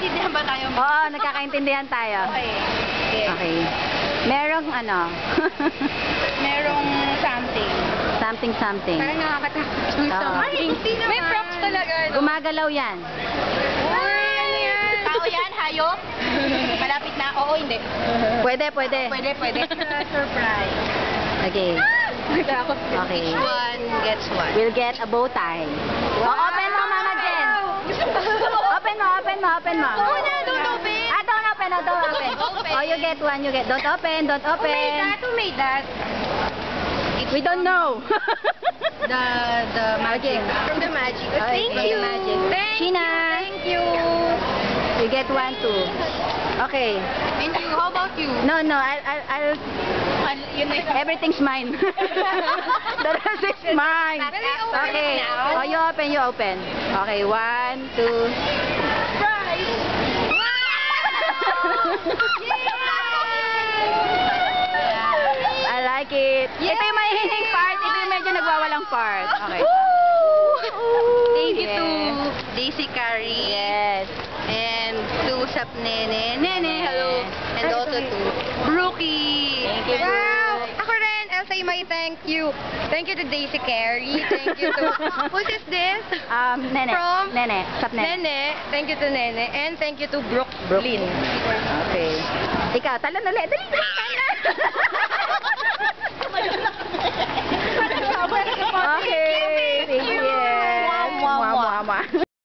Nagkakaintindihan ba tayo? Oo, nagkakaintindihan tayo. Okay. Okay. Merong ano? Merong something. something. Parang nakakatakot yung Oo. something. May props talaga. No? Gumagalaw yan. Uy, ano yan? Tao yan? Hayop? Malapit na? Oo, hindi. Pwede. Pwede. Surprise. Okay. Natakot. Okay. Each one gets one. We'll get a bow tie. Wow. Oh, open mo, Mama Jen. Open mo. Oh, no, don't open. Don't open. Open. Oh, you get one. Don't open. Who made that? We don't know. The magic. Okay. From the magic. Okay, Thank from you. the magic. Sheena. Thank you. You get one too. Okay. Thank you. How about you? No, I'll Yun na. everything's mine. The rest is mine. Okay. Oh, you open. Okay, 1, 2. Surprise! I like it. Ito yung mahihining part. Ito yung medyo nagwawalang part. Okay. Thank you to Yes. Daisy Carey. Yes. And to Sap Nene. Hello. And also to Brookie. Thank you, Wow. Brooke. Ako rin, I'll say my thank you. Thank you to Daisy Carey. Thank you to... Who's is this? Nene. From- Nene. Stop Nene. Nene. Thank you to Nene. And thank you to Brooklyn. Okay. Ikaw, talon ulit. Dali. Okay.